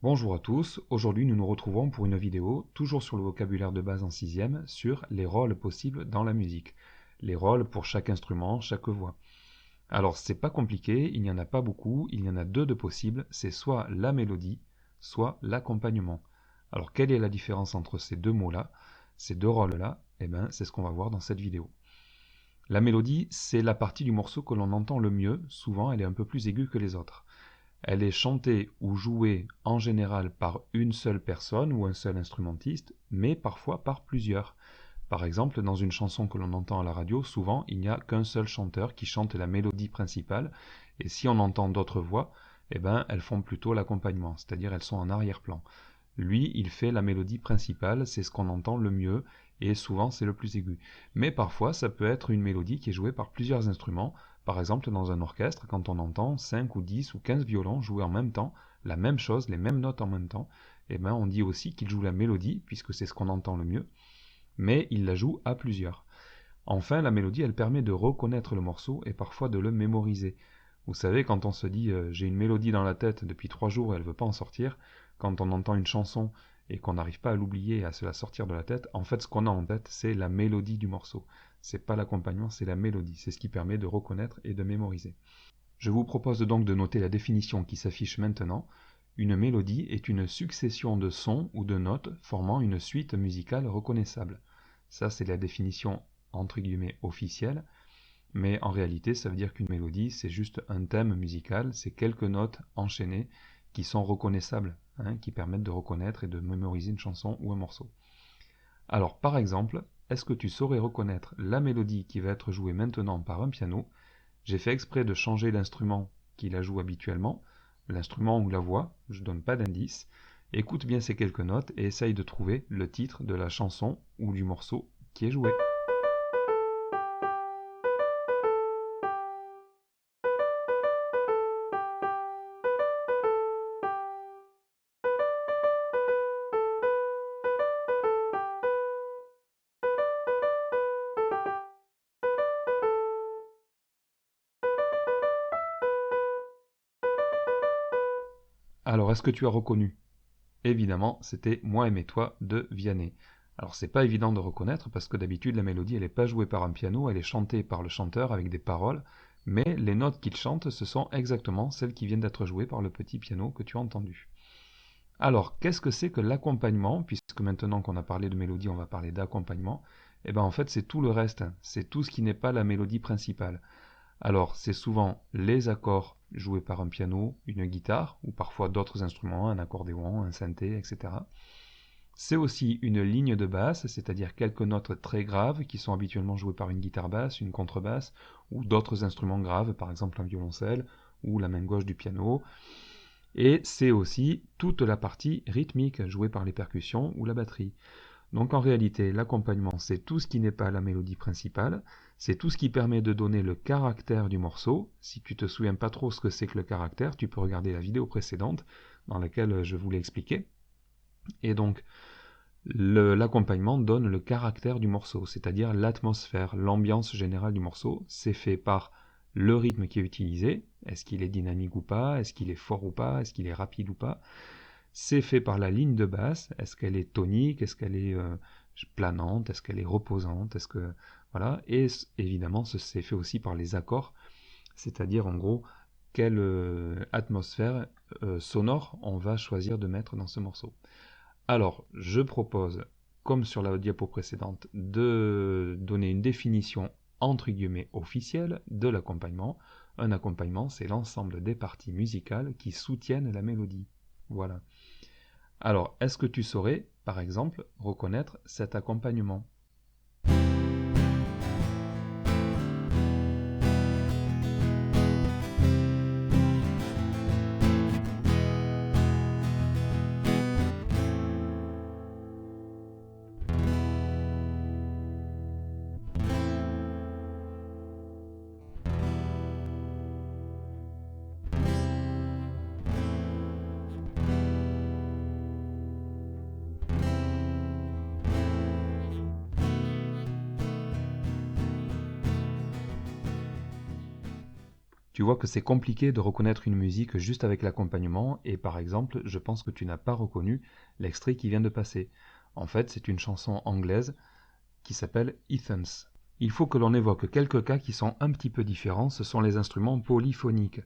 Bonjour à tous, aujourd'hui nous nous retrouvons pour une vidéo, toujours sur le vocabulaire de base en sixième, sur les rôles possibles dans la musique. Les rôles pour chaque instrument, chaque voix. Alors c'est pas compliqué, il n'y en a pas beaucoup, il y en a deux de possibles, c'est soit la mélodie, soit l'accompagnement. Alors quelle est la différence entre ces deux mots-là, ces deux rôles-là? Eh bien c'est ce qu'on va voir dans cette vidéo. La mélodie, c'est la partie du morceau que l'on entend le mieux, souvent elle est un peu plus aiguë que les autres. Elle est chantée ou jouée en général par une seule personne ou un seul instrumentiste, mais parfois par plusieurs. Par exemple, dans une chanson que l'on entend à la radio, souvent il n'y a qu'un seul chanteur qui chante la mélodie principale, et si on entend d'autres voix, eh ben, elles font plutôt l'accompagnement, c'est-à-dire elles sont en arrière-plan. Lui, il fait la mélodie principale, c'est ce qu'on entend le mieux, et souvent c'est le plus aigu. Mais parfois, ça peut être une mélodie qui est jouée par plusieurs instruments, par exemple dans un orchestre, quand on entend 5 ou 10 ou 15 violons jouer en même temps, la même chose, les mêmes notes en même temps, eh ben on dit aussi qu'il joue la mélodie, puisque c'est ce qu'on entend le mieux, mais il la joue à plusieurs. Enfin, la mélodie, elle permet de reconnaître le morceau et parfois de le mémoriser. Vous savez, quand on se dit j'ai une mélodie dans la tête depuis 3 jours et elle ne veut pas en sortir, quand on entend une chanson et qu'on n'arrive pas à l'oublier et à se la sortir de la tête, en fait ce qu'on a en tête c'est la mélodie du morceau. C'est pas l'accompagnement, c'est la mélodie. C'est ce qui permet de reconnaître et de mémoriser. Je vous propose donc de noter la définition qui s'affiche maintenant. Une mélodie est une succession de sons ou de notes formant une suite musicale reconnaissable. Ça c'est la définition entre guillemets officielle. Mais en réalité, ça veut dire qu'une mélodie, c'est juste un thème musical, c'est quelques notes enchaînées qui sont reconnaissables, qui permettent de reconnaître et de mémoriser une chanson ou un morceau. Alors, par exemple, est-ce que tu saurais reconnaître la mélodie qui va être jouée maintenant par un piano? J'ai fait exprès de changer l'instrument qui la joue habituellement, l'instrument ou la voix, je ne donne pas d'indice. Écoute bien ces quelques notes et essaye de trouver le titre de la chanson ou du morceau qui est joué. Alors, est-ce que tu as reconnu? Évidemment, c'était Moi aimé toi de Vianney. Alors c'est pas évident de reconnaître parce que d'habitude la mélodie elle n'est pas jouée par un piano, elle est chantée par le chanteur avec des paroles, mais les notes qu'il chante ce sont exactement celles qui viennent d'être jouées par le petit piano que tu as entendu. Alors qu'est-ce que c'est que l'accompagnement? Puisque maintenant qu'on a parlé de mélodie on va parler d'accompagnement. Eh bien en fait c'est tout le reste, c'est tout ce qui n'est pas la mélodie principale. Alors, c'est souvent les accords joués par un piano, une guitare, ou parfois d'autres instruments, un accordéon, un synthé, etc. C'est aussi une ligne de basse, c'est-à-dire quelques notes très graves qui sont habituellement jouées par une guitare basse, une contrebasse, ou d'autres instruments graves, par exemple un violoncelle, ou la main gauche du piano. Et c'est aussi toute la partie rythmique jouée par les percussions ou la batterie. Donc en réalité, l'accompagnement, c'est tout ce qui n'est pas la mélodie principale, c'est tout ce qui permet de donner le caractère du morceau. Si tu te souviens pas trop ce que c'est que le caractère, tu peux regarder la vidéo précédente dans laquelle je vous l'ai expliqué. Et donc, l'accompagnement donne le caractère du morceau, c'est-à-dire l'atmosphère, l'ambiance générale du morceau. C'est fait par le rythme qui est utilisé, est-ce qu'il est dynamique ou pas, est-ce qu'il est fort ou pas, est-ce qu'il est rapide ou pas. C'est fait par la ligne de basse, est-ce qu'elle est tonique, est-ce qu'elle est planante, est-ce qu'elle est reposante, est-ce que voilà, et évidemment c'est fait aussi par les accords, c'est-à-dire en gros quelle atmosphère sonore on va choisir de mettre dans ce morceau. Alors, je propose, comme sur la diapo précédente, de donner une définition entre guillemets officielle de l'accompagnement. Un accompagnement, c'est l'ensemble des parties musicales qui soutiennent la mélodie. Voilà. Alors, est-ce que tu saurais, par exemple, reconnaître cet accompagnement? Tu vois que c'est compliqué de reconnaître une musique juste avec l'accompagnement et par exemple, je pense que tu n'as pas reconnu l'extrait qui vient de passer. En fait, c'est une chanson anglaise qui s'appelle Ethans. Il faut que l'on évoque quelques cas qui sont un petit peu différents, ce sont les instruments polyphoniques.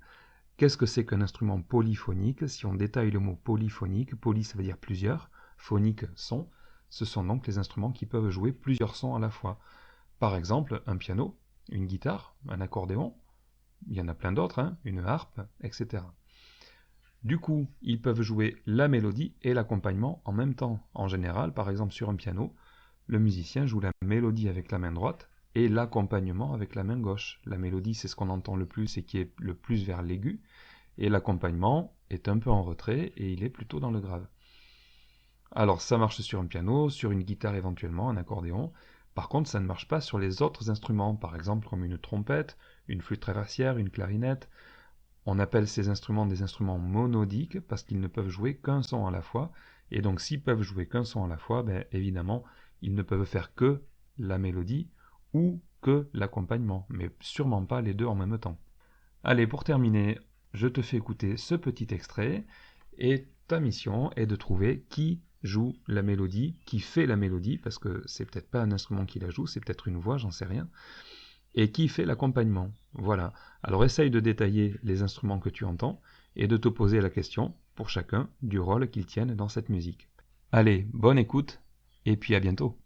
Qu'est-ce que c'est qu'un instrument polyphonique? Si on détaille le mot polyphonique, poly ça veut dire plusieurs, phonique son, ce sont donc les instruments qui peuvent jouer plusieurs sons à la fois. Par exemple, un piano, une guitare, un accordéon, il y en a plein d'autres, hein, une harpe, etc. Du coup, ils peuvent jouer la mélodie et l'accompagnement en même temps. En général, par exemple sur un piano, le musicien joue la mélodie avec la main droite et l'accompagnement avec la main gauche. La mélodie, c'est ce qu'on entend le plus et qui est le plus vers l'aigu, et l'accompagnement est un peu en retrait et il est plutôt dans le grave. Alors ça marche sur un piano, sur une guitare éventuellement, un accordéon. Par contre, ça ne marche pas sur les autres instruments, par exemple comme une trompette, une flûte traversière, une clarinette. On appelle ces instruments des instruments monodiques parce qu'ils ne peuvent jouer qu'un son à la fois. Et donc s'ils peuvent jouer qu'un son à la fois, ben, évidemment, ils ne peuvent faire que la mélodie ou que l'accompagnement, mais sûrement pas les deux en même temps. Allez, pour terminer, je te fais écouter ce petit extrait et ta mission est de trouver qui joue la mélodie, qui fait la mélodie, parce que c'est peut-être pas un instrument qui la joue, c'est peut-être une voix, j'en sais rien, et qui fait l'accompagnement. Voilà. Alors essaye de détailler les instruments que tu entends et de te poser la question, pour chacun, du rôle qu'ils tiennent dans cette musique. Allez, bonne écoute, et puis à bientôt.